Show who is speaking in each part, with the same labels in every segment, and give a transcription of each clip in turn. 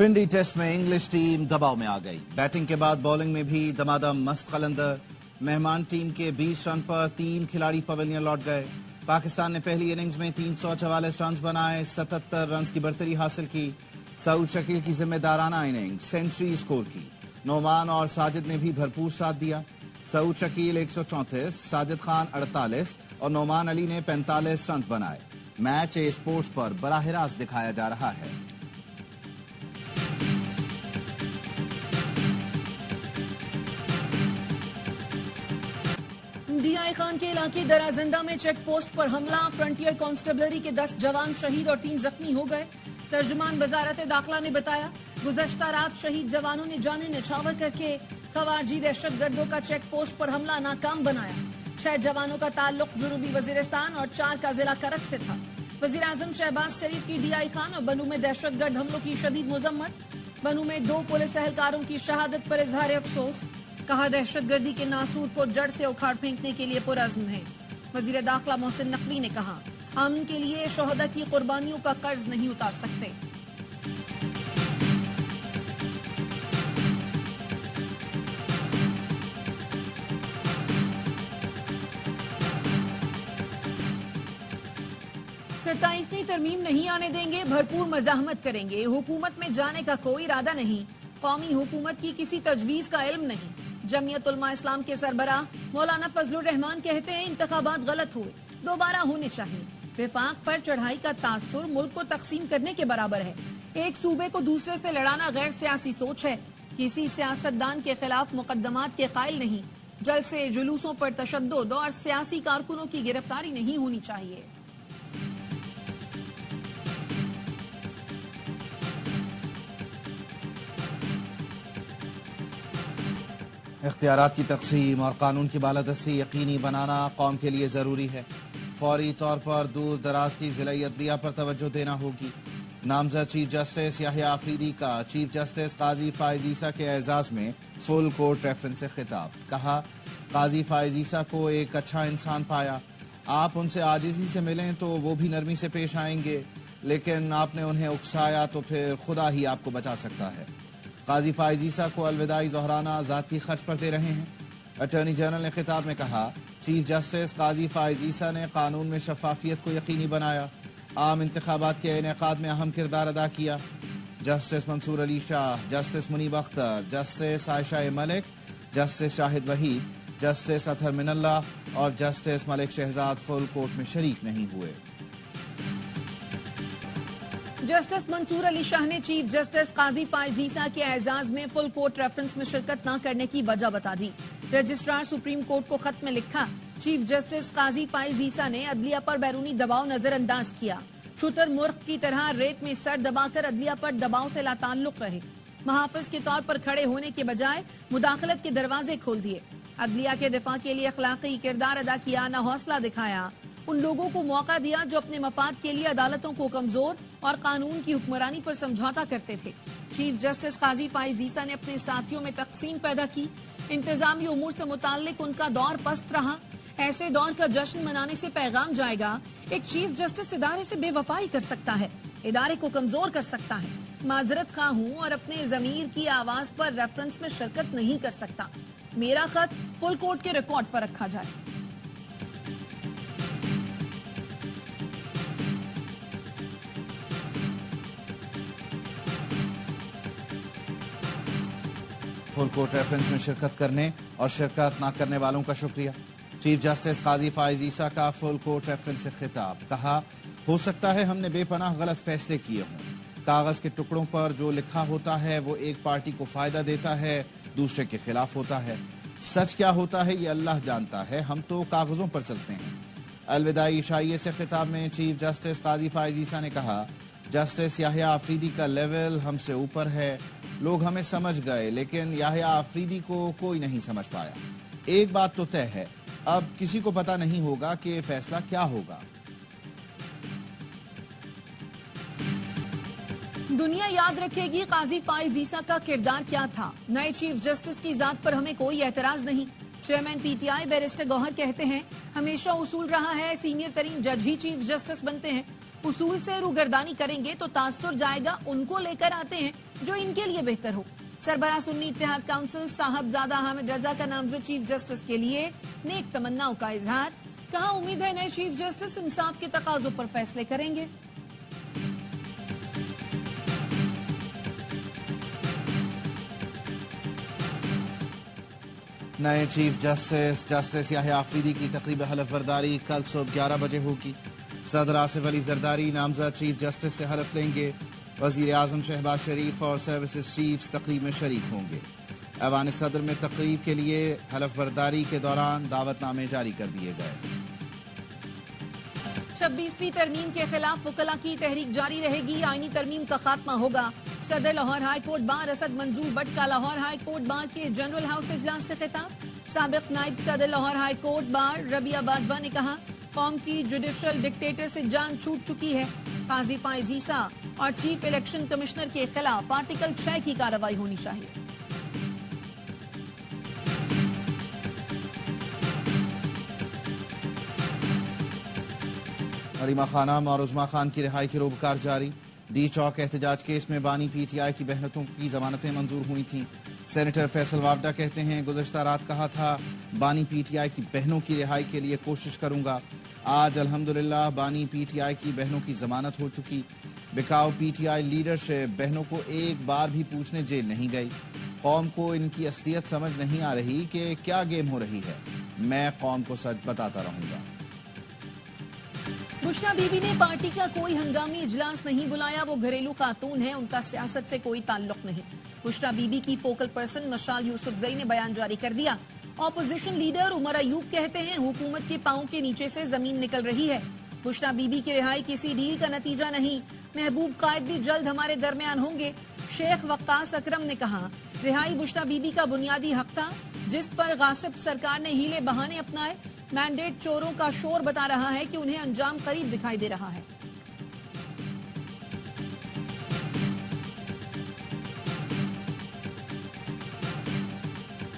Speaker 1: पिंडी test में English team दबाव में आ गई। बैटिंग के बाद बॉलिंग में भी दमादम मस्त कलंदर। मेहमान टीम के 20 रन पर 3 खिलाड़ी पवेलियन लौट गए। पाकिस्तान ने पहली इनिंग्स में 344 रन बनाए, 77 रन की बढ़तरी हासिल की। सऊद शकील की जिम्मेदाराना इनिंग, सेंचुरी स्कोर की। नोमान और साजिद ने भी भरपूर साथ दिया। सऊद शकील 134, साजिद खान 48 और नोमान अली ने 45 रन बनाए। मैच ए स्पोर्ट्स पर बराह रास्त दिखाया जा रहा है।
Speaker 2: डीआई खान के इलाके दराजंदा में चेक पोस्ट पर हमला, फ्रंटियर कांस्टेबलरी के 10 जवान शहीद और 3 जख्मी हो गए। तर्जुमान वजारत दाखिला ने बताया, गुज़श्ता रात शहीद जवानों ने जाने निछावर करके खवारजी दहशतगर्दों का चेक पोस्ट पर हमला नाकाम बनाया। 6 जवानों का ताल्लुक जुनूबी वजीरिस्तान और 4 का जिला करक से था। वजीर आजम शहबाज शरीफ की डीआई खान और बनू में दहशतगर्द हमलों की शदीद मजम्मत। बनू में 2 पुलिस एहलकारों की शहादत पर इजहार अफसोस। कहा, दहशतगर्दी के नासूर को जड़ से उखाड़ फेंकने के लिए पुरअज़्म है। वजीर दाखिला मोहसिन नकवी ने कहा, हम के लिए शोहदा की कुर्बानियों का कर्ज नहीं उतार सकते। सत्ताईसवीं तरमीम नहीं आने देंगे, भरपूर मज़ाहमत करेंगे। हुकूमत में जाने का कोई इरादा नहीं। कौमी हुकूमत की किसी तजवीज़ का इल्म नहीं। जमीयत उलमा इस्लाम के सरबराह मौलाना फजलुर रहमान कहते हैं, इंतखाबात गलत हुए, दोबारा होने चाहिए। विफाक पर चढ़ाई का तासुर मुल्क को तकसीम करने के बराबर है। एक सूबे को दूसरे से लड़ाना गैर सियासी सोच है। किसी सियासतदान के खिलाफ मुकदमात के कायल नहीं। जलसे जुलूसों पर तशद्दुद और सियासी कारकुनों की गिरफ्तारी नहीं होनी चाहिए।
Speaker 1: इख्तियारात की तक़सीम और कानून की बालादस्ती यकीनी बनाना कौम के लिए ज़रूरी है। फौरी तौर पर दूर दराज की ज़िला अदलिया पर तवज्जो देना होगी। नामज़द चीफ जस्टिस याहिया आफरीदी का चीफ जस्टिस काजी फाइज ईसा के एजाज़ में फुल कोर्ट रेफरेंस से खिताब। कहा, काजी फाइज ईसा को एक अच्छा इंसान पाया। आप उनसे आजिज़ी से मिलें तो वो भी नरमी से पेश आएंगे, लेकिन आपने उन्हें उकसाया तो फिर खुदा ही आपको बचा सकता है। काजी फाइज ईसा को अलविदाई ज़ोहराना ज़ाती खर्च पर दे रहे हैं। अटॉर्नी जनरल ने खिताब में कहा, चीफ जस्टिस काजी फाइज ईसा ने कानून में शफाफियत को यकीनी बनाया, आम इंतखाबात के इनेकाद में अहम किरदार अदा किया। Justice Mansoor Ali Shah, justice Munib Akhtar, justice Ayesha Malik, justice Shahid Waheed, justice Athar Minallah और justice Malik Shahzad full court में शरीक नहीं हुए।
Speaker 2: जस्टिस मंसूर अली शाह ने चीफ जस्टिस काजी फाइज ईसा के एजाज में फुल कोर्ट रेफरेंस में शिरकत न करने की वजह बता दी। रजिस्ट्रार सुप्रीम कोर्ट को खत में लिखा, चीफ जस्टिस काजी फाइज ईसा ने अदलिया पर बैरूनी दबाव नजरअंदाज किया। शुतर मुर्ख की तरह रेत में सर दबाकर अदलिया पर दबाव से लाताल्लुक रहे। महाफिज के तौर पर खड़े होने के बजाय मुदाखलत के दरवाजे खोल दिए। अदलिया के दिफा के लिए अखलाकी किरदार अदा किया, न हौसला दिखाया। उन लोगों को मौका दिया जो अपने मफाद के लिए अदालतों को कमजोर और कानून की हुक्मरानी पर समझौता करते थे। चीफ जस्टिस काजी फाइज ईसा ने अपने साथियों में तकसीम पैदा की। इंतजामी उमूर से मुताल्लिक उनका दौर पस्त रहा। ऐसे दौर का जश्न मनाने से पैगाम जाएगा, एक चीफ जस्टिस इदारे से बेवफाई कर सकता है, इदारे को कमजोर कर सकता है। माजरत खा हूँ और अपने जमीर की आवाज पर रेफरेंस में शिरकत नहीं कर सकता। मेरा खत फुल कोर्ट के रिकॉर्ड पर रखा जाए।
Speaker 1: फुल कोर्ट रेफरेंस में शिरकत करने और शिरकत न करने वालों का शुक्रिया। चीफ जस्टिस काजी फाइज ईसा का फुल कोर्ट रेफरेंस से खिताब। कहा, हो सकता है हमने बेपनाह गलत फैसले किए हों। कागज के टुकड़ों पर जो लिखा होता है वो एक पार्टी को फायदा देता है, दूसरे के खिलाफ होता है। सच क्या होता है ये अल्लाह जानता है, हम तो कागजों पर चलते हैं। अलविदाई इशाइये से खिताब में चीफ जस्टिस काजी फाइज ईसा ने कहा, जस्टिस याहिया आफरीदी का लेवल हमसे ऊपर है। लोग हमें समझ गए, लेकिन याहिया आफरीदी को कोई नहीं समझ पाया। एक बात तो तय है, अब किसी को पता नहीं होगा कि फैसला क्या होगा।
Speaker 2: दुनिया याद रखेगी काजी फाइज ईसा का किरदार क्या था। नए चीफ जस्टिस की जात पर हमें कोई एतराज नहीं। चेयरमैन पीटीआई बैरिस्टर गौहर कहते हैं, हमेशा उसूल रहा है सीनियर तरीन जज ही चीफ जस्टिस बनते हैं। उसूल से रूगर्दानी करेंगे तो तासुर जाएगा उनको लेकर आते हैं जो इनके लिए बेहतर हो। सरबराह सुन्नी इत्तेहाद काउंसिल साहबजादा हामिद रजा का नामजद चीफ जस्टिस के लिए नेक तमन्नाओं का इजहार। कहा उम्मीद है नए चीफ जस्टिस इंसाफ के तकाजों पर फैसले करेंगे।
Speaker 1: नए चीफ जस्टिस याहिया आफरीदी की तकरीब हलफ बर्दारी कल सुबह 11 बजे होगी। सदर आसिफ अली जरदारी नामजद चीफ जस्टिस से हलफ लेंगे। वजीर आजम शहबाज शरीफ और सर्विसेज चीफ्स तकरीब में शरीक होंगे। ऐवान सदर में तकरीब के लिए हलफ बर्दारी के दौरान दावतनामे जारी कर दिए गए।
Speaker 2: 26वीं तरमीम के खिलाफ वकला की तहरीक जारी रहेगी। आईनी तरमीम का खात्मा होगा। सदर Lahore high court bar Asad मंजूर बट का लाहौर हाई कोर्ट बार के जनरल हाउस इजलास से खिताब। साबिक नायब सदर Lahore high court bar Rabia Bajwa ने कहा कौम की जुडिशल डिक्टेटर से जान छूट चुकी है। काजी पाइजीसा और चीफ इलेक्शन कमिश्नर के खिलाफ आर्टिकल 6 की कार्रवाई होनी चाहिए।
Speaker 1: हरीमा खानम और उज़मा खान की रिहाई की रोबकार जारी। डी चौक एहतजाज केस में बानी पीटीआई की बहनों की जमानतें मंजूर हुई थीं। सेनेटर फैसल वावडा कहते हैं गुज़श्ता रात कहा था बानी पीटीआई की बहनों की रिहाई के लिए कोशिश करूंगा। आज अल्हम्दुलिल्लाह बानी पीटीआई की बहनों की जमानत हो चुकी। बिकाऊ पीटीआई लीडरशिप बहनों को एक बार भी पूछने जेल नहीं गई। कौम को इनकी असलियत समझ नहीं आ रही कि क्या गेम हो रही है। मैं कौम को सच बताता रहूंगा।
Speaker 2: बुशरा बीबी ने पार्टी का कोई हंगामी इजलास नहीं बुलाया। वो घरेलू खातून है, उनका सियासत से कोई ताल्लुक नहीं। बुशरा बीबी की फोकल पर्सन मशाल यूसुफजई ने बयान जारी कर दिया। ऑपोजिशन लीडर उमर अयूब कहते हैं हुकूमत के पांव के नीचे से जमीन निकल रही है। बुशरा बीबी की रिहाई किसी डील का नतीजा नहीं। महबूब कायद भी जल्द हमारे दरमियान होंगे। शेख वक्कास अकरम ने कहा रिहाई बुशरा बीबी का बुनियादी हक था जिस पर गासिब सरकार ने हीले बहाने अपनाए। मैंडेट चोरों का शोर बता रहा है कि उन्हें अंजाम करीब दिखाई दे रहा है।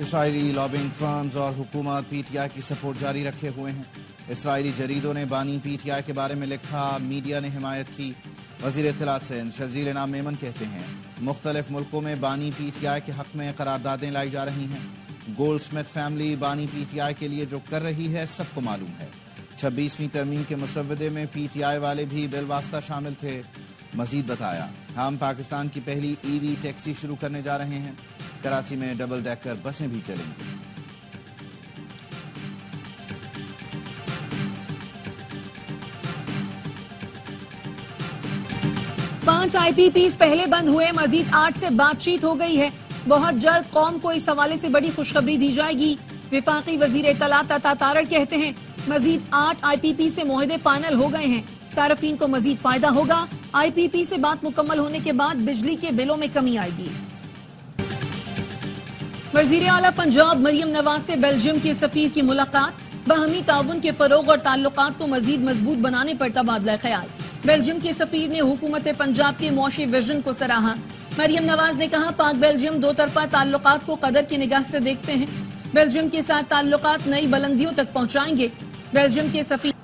Speaker 1: इसराइली लॉबिंग फर्म्स और हुकूमत पीटीआई की सपोर्ट जारी रखे हुए हैं। इसराइली जरीदों ने बानी पीटीआई के बारे में लिखा, मीडिया ने हिमायत की। वजीर इत्तलात सिंध शजील इनाम मेमन कहते हैं मुख्तलिफ मुल्कों में बानी पीटीआई के हक में करारदादें लाई जा रही हैं। गोल्ड स्मिथ फैमिली बानी पीटीआई के लिए जो कर रही है सबको मालूम है। 26वीं तरमीम के मुसव्वदे में पीटीआई वाले भी बिलवास्ता शामिल थे। मजीद बताया हम पाकिस्तान की पहली ईवी टैक्सी शुरू करने जा रहे हैं। कराची में डबल डेकर बसें भी चलेंगी।
Speaker 2: पांच IPPs पहले बंद हुए, मजीद 8 से बातचीत हो गई है। बहुत जल्द कौम को इस हवाले से बड़ी खुशखबरी दी जाएगी। विफाकी वजीर इत्तलात अता तारड़ कहते हैं मजीद 8 IPP से मुआहदे फाइनल हो गए हैं। सार्फिन को मजीद फायदा होगा। IPP से बात मुकम्मल होने के बाद बिजली के बिलों में कमी आएगी। वजीर आला पंजाब मरियम नवाज से बेल्जियम के सफीर की मुलाकात। बाहमी ताउन के फरोग और ताल्लुकात को मजीद मजबूत बनाने पर तबादला ख्याल। बेल्जियम के सफीर ने हुकूमत पंजाब के मुआशी विजन को सराहा। मरियम नवाज ने कहा पाक बेल्जियम दो तरफा ताल्लुकात को कदर की निगाह से देखते हैं। बेल्जियम के साथ ताल्लुकात नई बुलंदियों तक पहुंचाएंगे। बेल्जियम के सफीर।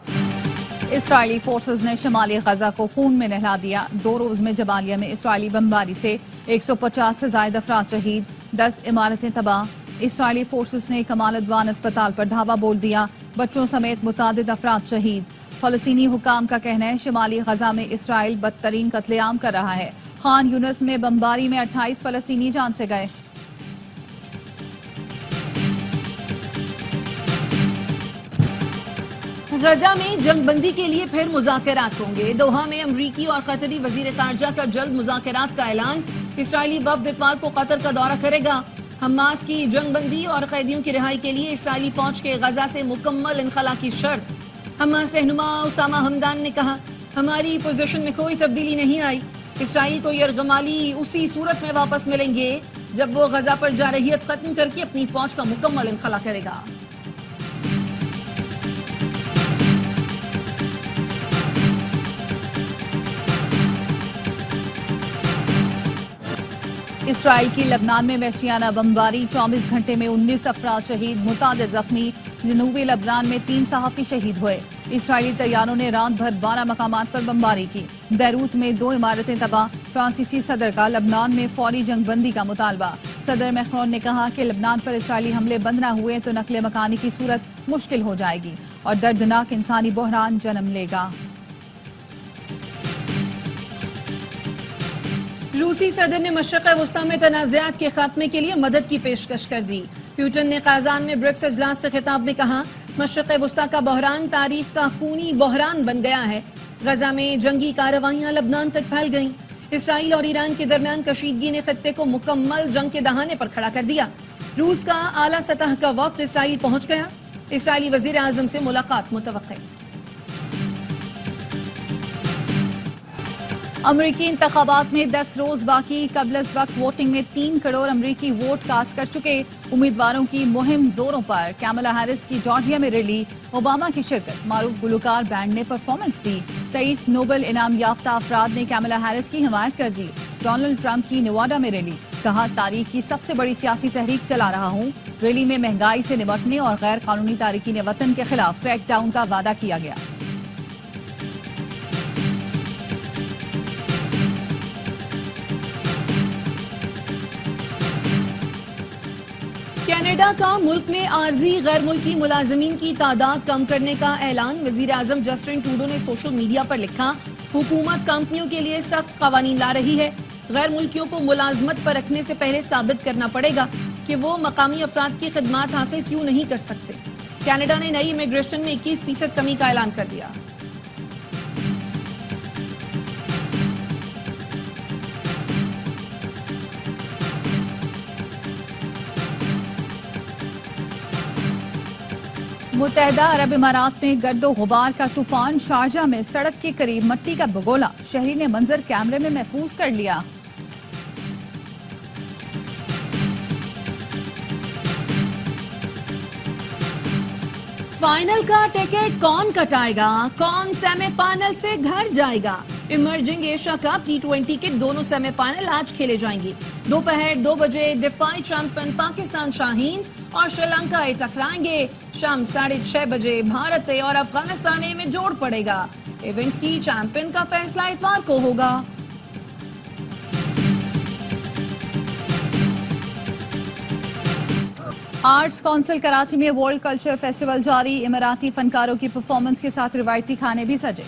Speaker 3: इसराइली फोर्सेज ने शमाली गजा को खून में नहला दिया। 2 रोज में जबालिया में इसराइली बमबारी से 150 से ज्यादा अफराद शहीद, 10 इमारतें तबाह। इसराइली फोर्सेज ने कमाल अदवान अस्पताल पर धावा बोल दिया। बच्चों समेत मुतादिद अफराद शहीद। फलस्तीनी हुकाम का कहना है शमाली गजा में इसराइल बदतरीन कत्लेआम कर रहा है। खान यूनिस में बमबारी में 28 फलस्तीनी जान से गए।
Speaker 2: गजा में जंगबंदी के लिए फिर मुज़ाकरात होंगे। दोहा में अमरीकी और कतरी वजीर खारजा का जल्द मुज़ाकरात का ऐलान। इसराइली वफ्द इतवार को कतर का दौरा करेगा। हमास की जंगबंदी और कैदियों की रिहाई के लिए इसराइली फौज के गजा से मुकम्मल इनखला की शर्त। हमास रहनुमा उसामा हमदान ने कहा हमारी पोजीशन में कोई तब्दीली नहीं आई। इसराइल को यरगमाली उसी सूरत में वापस मिलेंगे जब वो गजा पर जारहियत खत्म करके अपनी फौज का मुकम्मल इनखला करेगा।
Speaker 3: इसराइल की लबनान में वहशियाना बमबारी, 24 घंटे में 19 अफराद शहीद, मुतादिद जख्मी। جنوبی لبنان میں 3 صحافی شہید ہوئے۔ اسرائیلی طیاروں نے رات بھر 12 مقامات پر بمباری کی۔ بیروت میں 2 عمارتیں تباہ۔ فرانسیسی صدر کا لبنان میں فوری جنگ بندی کا مطالبہ۔ صدر میکرون نے کہا کہ لبنان پر اسرائیلی حملے بند نہ ہوئے تو نقل مکانی کی صورت مشکل ہو جائے گی اور دردناک انسانی بحران جنم لے گا۔
Speaker 2: روسی صدر نے مشرق وسطی میں تنازعات کے خاتمے کے لیے مدد کی پیشکش کر دی۔ پیوٹن نے قازان میں برکس اجلاس سے خطاب میں کہا، مشرق وسطی کا بحران تاریخ کا خونی بحران بن گیا ہے۔ غزہ میں جنگی کارروائیاں لبنان تک پھیل گئیں۔ اسرائیل اور ایران کے درمیان کشیدگی نے خطے کو مکمل جنگ کے دہانے پر کھڑا کر دیا۔ روس کا اعلیٰ سطح کا وفد اسرائیل پہنچ گیا۔ اسرائیلی وزیر اعظم سے ملاقات متوقع۔
Speaker 3: امریکی انتخابات میں 10 روز باقی، قبل از وقت ووٹنگ میں 3 کروڑ امریکی ووٹ کاسٹ کر چکے۔ امیدواروں کی مہم زوروں پر۔ کیملا ہیرس کی جارجیا میں ریلی، اوباما کی شرکت، معروف گلوکار بینڈ نے پرفارمنس دی۔ 23 نوبل انعام یافتہ افراد نے کیملا ہیرس کی حمایت کر دی۔ ڈونلڈ ٹرمپ کی نیواڈا میں ریلی، کہا تاریخ کی سب سے بڑی سیاسی تحریک چلا رہا ہوں۔ ریلی میں مہنگائی سے نمٹنے اور غیر قانونی تارکین وطن کے خلاف کریک ڈاؤن کا وعدہ کیا گیا۔
Speaker 2: کینیڈا کا ملک میں عارضی غیر ملکی ملازمین کی تعداد کم کرنے کا اعلان۔ وزیر اعظم جسٹن ٹروڈو نے سوشل میڈیا پر لکھا، حکومت کمپنیوں کے لیے سخت قوانین لا رہی ہے۔ غیر ملکیوں کو ملازمت پر رکھنے سے پہلے ثابت کرنا پڑے گا کہ وہ مقامی افراد کی خدمات حاصل کیوں نہیں کر سکتے۔ کینیڈا نے نئی امیگریشن میں 21% کمی کا اعلان کر دیا۔
Speaker 3: متحدہ عرب امارات میں گرد و غبار کا طوفان، شارجہ میں سڑک کے قریب مٹی کا بگولا، شہری نے منظر کیمرے میں محفوظ کر لیا۔
Speaker 2: فائنل کا ٹکٹ کون کٹائے گا؟ کون سیمی فائنل سے گھر جائے گا؟ ایمرجنگ ایشیا کپ T20 کے دونوں سیمی فائنل آج کھیلے جائیں گے۔ دوپہر 2 بجے دفاعی چیمپئن پاکستان شاہینز اور شری لنکا ٹکرائیں گے۔ شام 6:30 بجے بھارت اور افغانستان میں جوڑ پڑے گا۔ ایونٹ کی چیمپئن کا فیصلہ اتوار کو ہوگا۔
Speaker 3: آرٹس کونسل کراچی میں ورلڈ کلچر فیسٹیول جاری، اماراتی فنکاروں کی پرفارمنس کے ساتھ روایتی کھانے بھی سجے۔